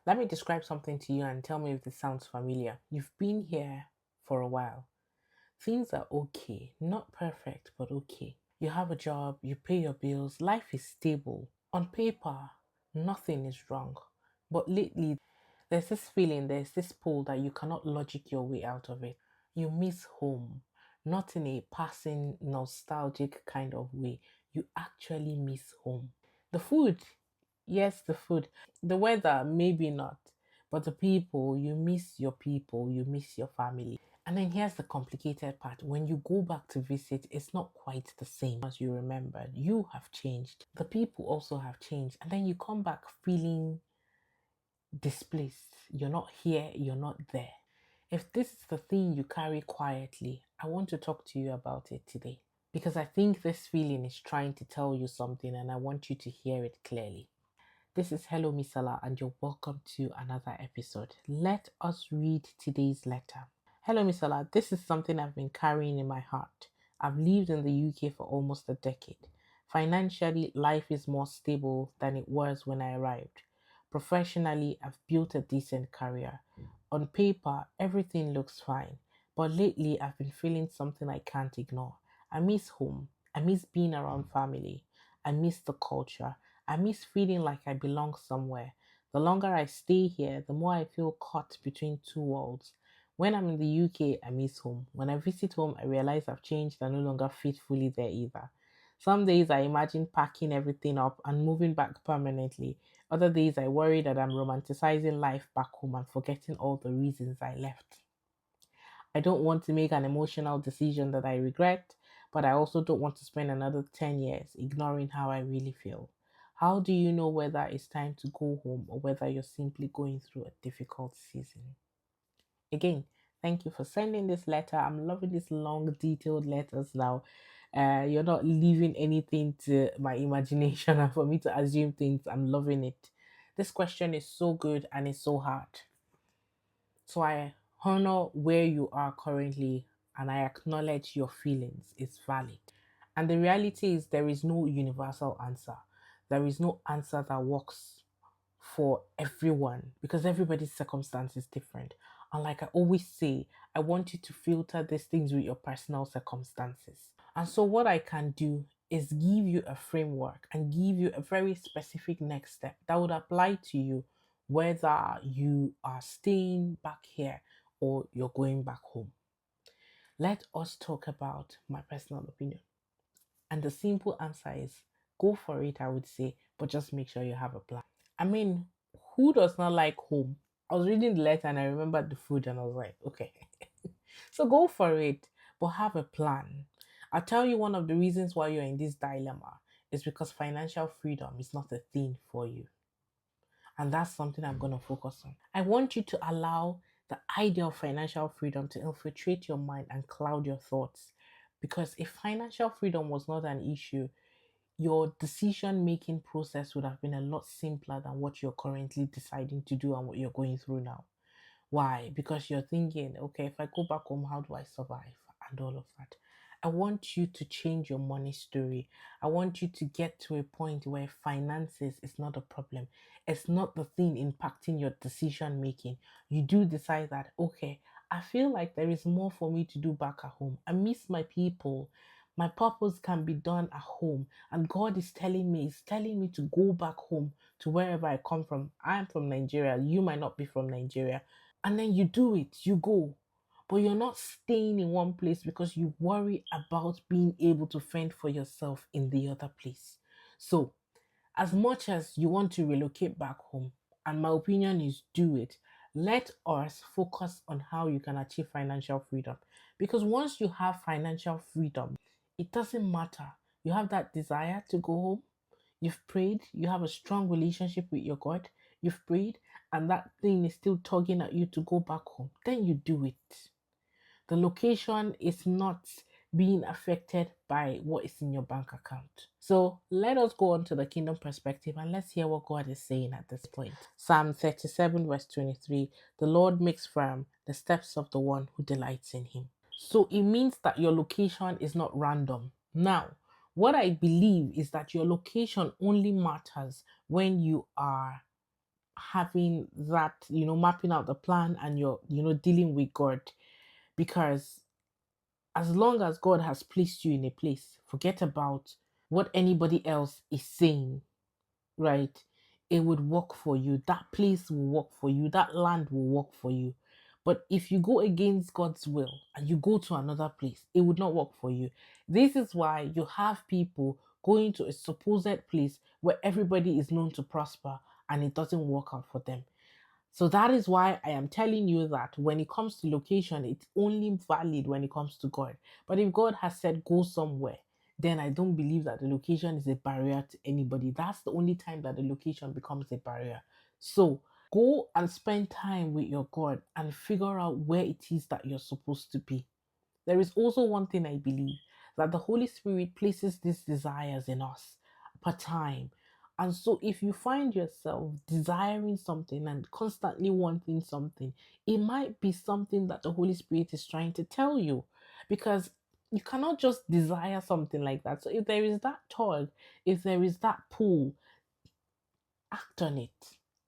Let me describe something to you and tell me if this sounds familiar. You've been here for a while. Things are okay, not perfect, but okay. You have a job, you pay your bills, life is stable. On paper, nothing is wrong. But lately, there's this feeling, there's this pull that you cannot logic your way out of it. You miss home, not in a passing, nostalgic kind of way. You actually miss home. The food, yes, the food. The weather, maybe not. But the people, you miss your people, you miss your family. And then here's the complicated part. When you go back to visit, it's not quite the same as you remembered. You have changed. The people also have changed. And then you come back feeling displaced. You're not here, you're not there. If this is the thing you carry quietly, I want to talk to you about it today. Because I think this feeling is trying to tell you something and I want you to hear it clearly. This is Hello Misola and you're welcome to another episode. Let us read today's letter. Hello Misola, this is something I've been carrying in my heart. I've lived in the UK for almost a decade. Financially, life is more stable than it was when I arrived. Professionally, I've built a decent career. On paper, everything looks fine. But lately, I've been feeling something I can't ignore. I miss home. I miss being around family. I miss the culture. I miss feeling like I belong somewhere. The longer I stay here, the more I feel caught between two worlds. When I'm in the UK, I miss home. When I visit home, I realize I've changed and no longer fit fully there either. Some days I imagine packing everything up and moving back permanently. Other days I worry that I'm romanticizing life back home and forgetting all the reasons I left. I don't want to make an emotional decision that I regret, but I also don't want to spend another 10 years ignoring how I really feel. How do you know whether it's time to go home or whether you're simply going through a difficult season? Again, thank you for sending this letter. I'm loving these long, detailed letters now. You're not leaving anything to my imagination and for me to assume things. I'm loving it. This question is so good and it's so hard. So I honor where you are currently and I acknowledge your feelings. It's valid. And the reality is, there is no universal answer. There is no answer that works for everyone because everybody's circumstance is different. And like I always say, I want you to filter these things with your personal circumstances. And so, what I can do is give you a framework and give you a very specific next step that would apply to you, whether you are staying back here or you're going back home. Let us talk about my personal opinion. And the simple answer is go for it, I would say, but just make sure you have a plan. I mean, who does not like home? I was reading the letter and I remembered the food and I was like, okay. So go for it, but have a plan. I'll tell you one of the reasons why you're in this dilemma is because financial freedom is not a thing for you. And that's something I'm going to focus on. I want you to allow the idea of financial freedom to infiltrate your mind and cloud your thoughts. Because if financial freedom was not an issue, your decision making process would have been a lot simpler than what you're currently deciding to do and what you're going through now. Why? Because you're thinking, okay, if I go back home, how do I survive? And all of that. I want you to change your money story. I want you to get to a point where finances is not a problem. It's not the thing impacting your decision making. You do decide that, okay, I feel like there is more for me to do back at home. I miss my people. My purpose can be done at home. And God is telling me to go back home to wherever I come from. I'm from Nigeria. You might not be from Nigeria, and then you do it, you go. But you're not staying in one place because you worry about being able to fend for yourself in the other place. So, as much as you want to relocate back home, and my opinion is do it, let us focus on how you can achieve financial freedom. Because once you have financial freedom, it doesn't matter. You have that desire to go home. You've prayed, you have a strong relationship with your God, you've prayed, and that thing is still tugging at you to go back home, then you do it. The location is not being affected by what is in your bank account. So let us go on to the kingdom perspective and let's hear what God is saying at this point. Psalm 37, verse 23: The Lord makes firm the steps of the one who delights in him. So it means that your location is not random. Now, what I believe is that your location only matters when you are having that, mapping out the plan, and you're, dealing with God. Because as long as God has placed you in a place, forget about what anybody else is saying, right? It would work for you. That place will work for you. That land will work for you. But if you go against God's will and you go to another place, it would not work for you. This is why you have people going to a supposed place where everybody is known to prosper and it doesn't work out for them. So that is why I am telling you that when it comes to location, it's only valid when it comes to God. But if God has said go somewhere, then I don't believe that the location is a barrier to anybody. That's the only time that the location becomes a barrier. So go and spend time with your God and figure out where it is that you're supposed to be. There is also one thing I believe, that the Holy Spirit places these desires in us per time. And so, if you find yourself desiring something and constantly wanting something, it might be something that the Holy Spirit is trying to tell you, because you cannot just desire something like that. So, if there is that tug, if there is that pull, act on it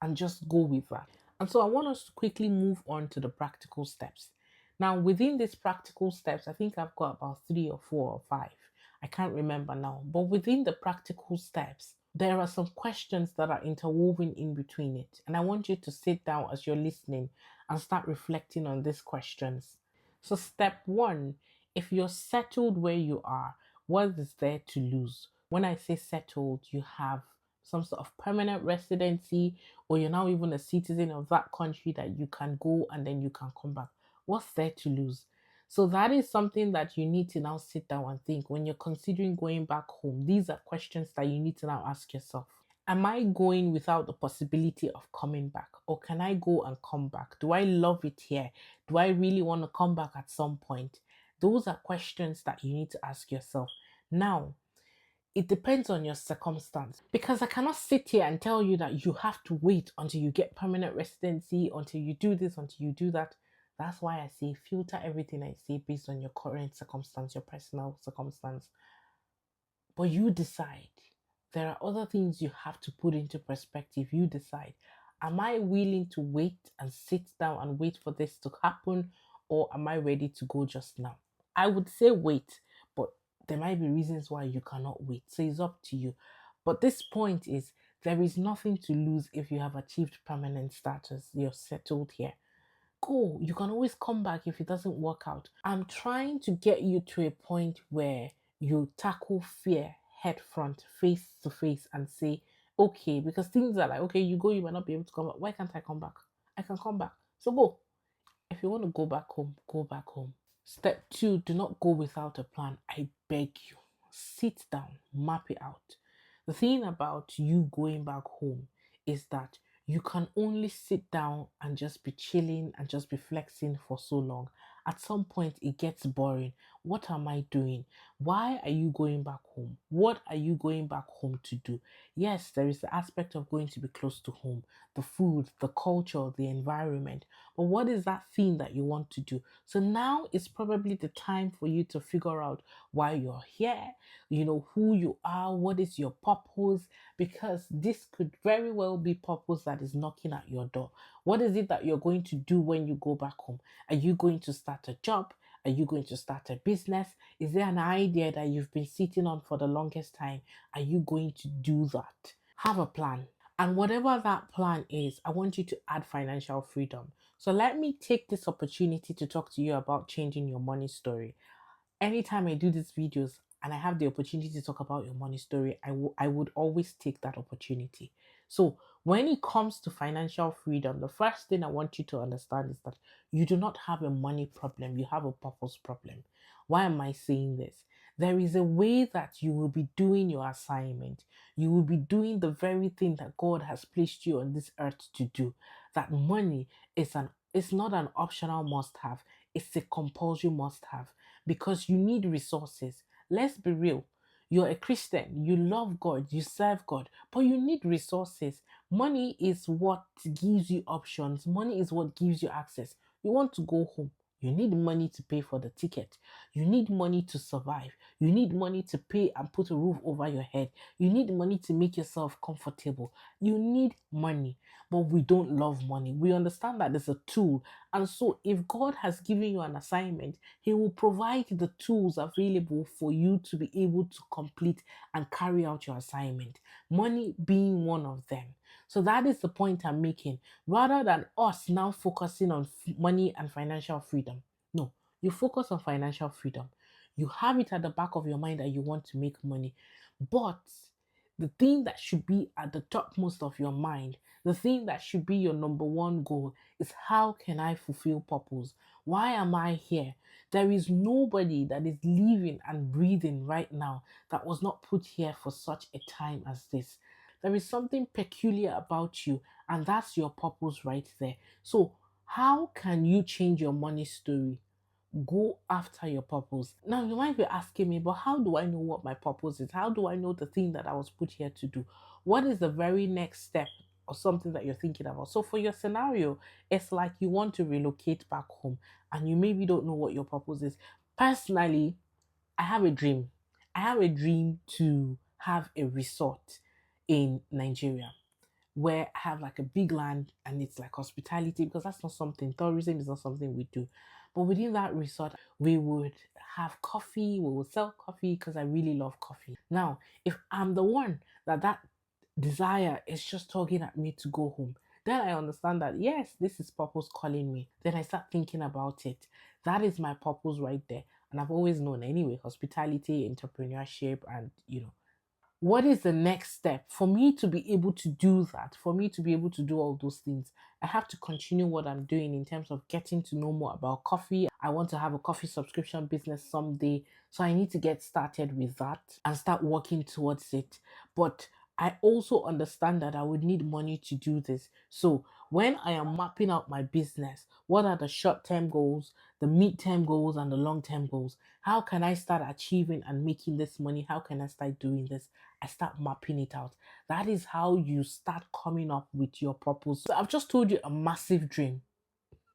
and just go with that. And so I want us to quickly move on to the practical steps. Now, within these practical steps, I think I've got about 3 or 4 or 5. I can't remember now. But within the practical steps, there are some questions that are interwoven in between it. And I want you to sit down as you're listening and start reflecting on these questions. So, step 1, if you're settled where you are, what is there to lose? When I say settled, you have some sort of permanent residency, or you're now even a citizen of that country that you can go and then you can come back. What's there to lose? So that is something that you need to now sit down and think when you're considering going back home. These are questions that you need to now ask yourself. Am I going without the possibility of coming back? Or can I go and come back? Do I love it here? Do I really want to come back at some point? Those are questions that you need to ask yourself. Now, it depends on your circumstance, because I cannot sit here and tell you that you have to wait until you get permanent residency, until you do this, until you do that. That's why I say filter everything I say based on your current circumstance, your personal circumstance. But you decide. There are other things you have to put into perspective. You decide. Am I willing to wait and sit down and wait for this to happen, or am I ready to go just now? I would say wait, but there might be reasons why you cannot wait. So it's up to you. But this point is, there is nothing to lose if you have achieved permanent status. You're settled here. Go. You can always come back if it doesn't work out. I'm trying to get you to a point where you tackle fear head front, face to face, and say, okay, because things are like, okay, you go, you might not be able to come back. Why can't I come back? I can come back. So go. If you want to go back home, go back home. Step 2, do not go without a plan. I beg you. Sit down, map it out. The thing about you going back home is that you can only sit down and just be chilling and just be flexing for so long. At some point, it gets boring. What am I doing? Why are you going back home? What are you going back home to do? Yes, there is the aspect of going to be close to home, the food, the culture, the environment. But what is that thing that you want to do? So now is probably the time for you to figure out why you're here, who you are, what is your purpose, because this could very well be purpose that is knocking at your door. What is it that you're going to do when you go back home? Are you going to start a job? Are you going to start a business? Is there an idea that you've been sitting on for the longest time? Are you going to do that? Have a plan. And whatever that plan is, I want you to add financial freedom. So let me take this opportunity to talk to you about changing your money story. Anytime I do these videos and I have the opportunity to talk about your money story, I would always take that opportunity. So when it comes to financial freedom, the first thing I want you to understand is that you do not have a money problem, you have a purpose problem. Why am I saying this? There is a way that you will be doing your assignment. You will be doing the very thing that God has placed you on this earth to do. That money it's not an optional must have, it's a compulsory must have, because you need resources. Let's be real. You're a Christian, you love God, you serve God, but you need resources. Money is what gives you options, money is what gives you access. You want to go home, You need money to pay for the ticket. You need money to survive. You need money to pay and put a roof over your head. You need money to make yourself comfortable. You need money. But we don't love money. We understand that it's a tool. And so if God has given you an assignment, He will provide the tools available for you to be able to complete and carry out your assignment. Money being one of them. So that is the point I'm making. Rather than us now focusing on money and financial freedom. No, you focus on financial freedom. You have it at the back of your mind that you want to make money. But the thing that should be at the topmost of your mind, the thing that should be your number one goal is, how can I fulfill purpose? Why am I here? There is nobody that is living and breathing right now that was not put here for such a time as this. There is something peculiar about you, and that's your purpose right there. So, how can you change your money story? Go after your purpose. Now, you might be asking me, but how do I know what my purpose is? How do I know the thing that I was put here to do? What is the very next step or something that you're thinking about? So, for your scenario, it's like you want to relocate back home and you maybe don't know what your purpose is. Personally, I have a dream. I have a dream to have a resort in Nigeria where I have like a big land and it's like hospitality, because that's not something, tourism is not something we do. But within that resort, we would have coffee, we would sell coffee because I really love coffee. Now, if I'm the one that desire is just tugging at me to go home, then I understand that yes, this is purpose calling me. Then I start thinking about it. That is my purpose right there. And I've always known anyway, hospitality, entrepreneurship, and what is the next step for me to be able to do that, for me to be able to do all those things? I have to continue what I'm doing in terms of getting to know more about coffee. I want to have a coffee subscription business someday, so I need to get started with that and start working towards it. But I also understand that I would need money to do this. So when I am mapping out my business, what are the short-term goals, the mid-term goals, and the long-term goals? How can I start achieving and making this money? How can I start doing this? I start mapping it out. That is how you start coming up with your purpose. So I've just told you a massive dream,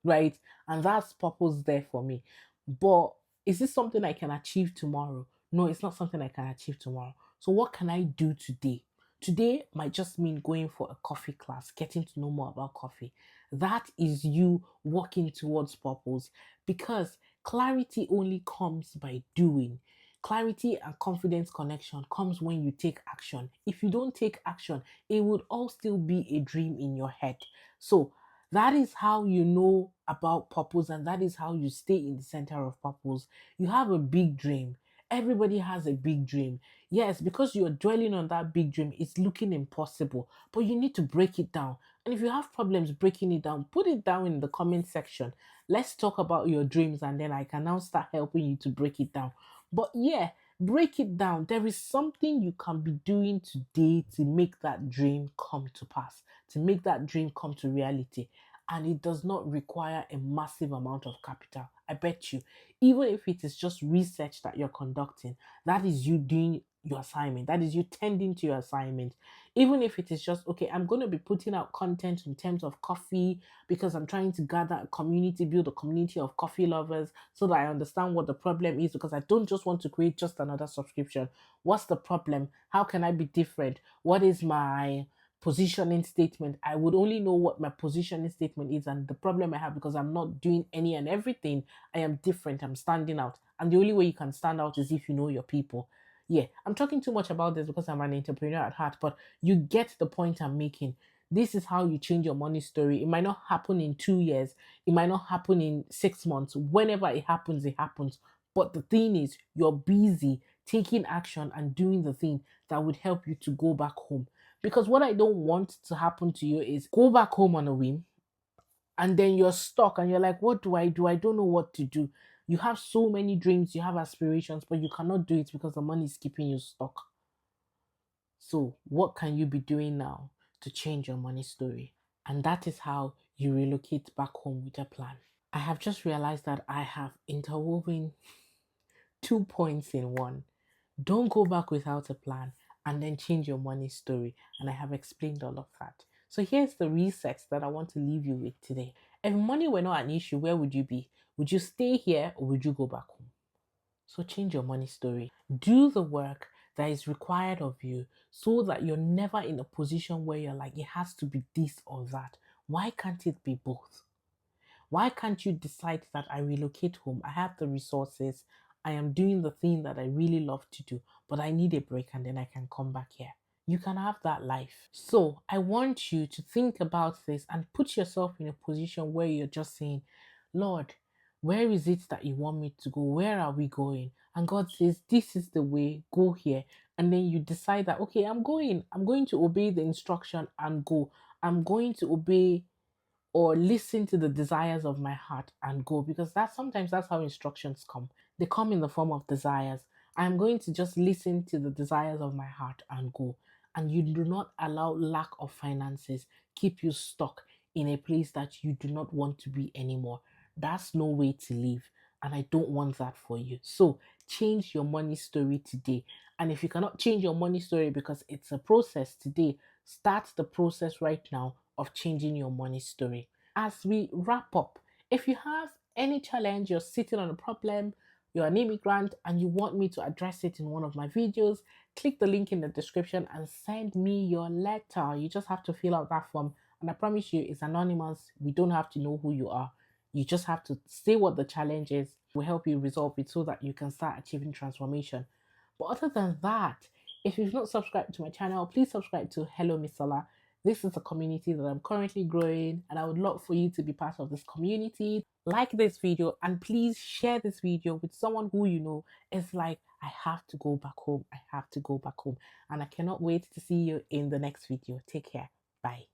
right? And that's purpose there for me. But is this something I can achieve tomorrow? No, it's not something I can achieve tomorrow. So what can I do today? Today might just mean going for a coffee class, getting to know more about coffee. That is you working towards purpose, because clarity only comes by doing. Clarity and confidence connection comes when you take action. If you don't take action, it would all still be a dream in your head. So that is how you know about purpose, and that is how you stay in the center of purpose. You have a big dream. Everybody has a big dream. Yes, because you're dwelling on that big dream, it's looking impossible, but you need to break it down. And if you have problems breaking it down, put it down in the comment section. Let's talk about your dreams, and then I can now start helping you to break it down. But yeah, break it down. There is something you can be doing today to make that dream come to pass, to make that dream come to reality. And it does not require a massive amount of capital. I bet you, even if it is just research that you're conducting, that is you doing your assignment, that is you tending to your assignment. Even if it is just, okay, I'm going to be putting out content in terms of coffee because I'm trying to gather a community, build a community of coffee lovers so that I understand what the problem is, because I don't just want to create just another subscription. What's the problem? How can I be different? What is my positioning statement? I would only know what my positioning statement is and the problem I have, because I'm not doing any and everything. I am different. I'm standing out. And the only way you can stand out is if you know your people. Yeah, I'm talking too much about this because I'm an entrepreneur at heart, but you get the point I'm making. This is how you change your money story. It might not happen in 2 years. It might not happen in 6 months. Whenever it happens, it happens. But the thing is, you're busy taking action and doing the thing that would help you to go back home. Because what I don't want to happen to you is go back home on a whim and then you're stuck and you're like, what do? I don't know what to do. You have so many dreams, you have aspirations, but you cannot do it because the money is keeping you stuck. So, what can you be doing now to change your money story? And that is how you relocate back home with a plan. I have just realized that I have interwoven 2 points in one. Don't go back without a plan, and then change your money story. And I have explained all of that. So here's the reset that I want to leave you with today. If money were not an issue, where would you be? Would you stay here or would you go back home? So change your money story. Do the work that is required of you so that you're never in a position where you're like, it has to be this or that. Why can't it be both? Why can't you decide that I relocate home? I have the resources. I am doing the thing that I really love to do, but I need a break and then I can come back here. You can have that life. So I want you to think about this and put yourself in a position where you're just saying, Lord, where is it that you want me to go? Where are we going? And God says, this is the way, go here. And then you decide that, okay, I'm going. I'm going to obey the instruction and go. I'm going to obey or listen to the desires of my heart and go, because that's how instructions come. They come in the form of desires. I'm going to just listen to the desires of my heart and go. And you do not allow lack of finances keep you stuck in a place that you do not want to be anymore. That's no way to live, and I don't want that for you. So change your money story today. And if you cannot change your money story because it's a process today, start the process right now of changing your money story. As we wrap up, if you have any challenge, you're sitting on a problem, you're an immigrant, and you want me to address it in one of my videos, click the link in the description and send me your letter. You just have to fill out that form, and I promise you it's anonymous. We don't have to know who you are. You just have to say what the challenge is. We'll help you resolve it so that you can start achieving transformation. But other than that, if you've not subscribed to my channel, please subscribe to Hello Misola. This is a community that I'm currently growing, and I would love for you to be part of this community. Like this video and please share this video with someone who you know is like, I have to go back home. I have to go back home. And I cannot wait to see you in the next video. Take care. Bye.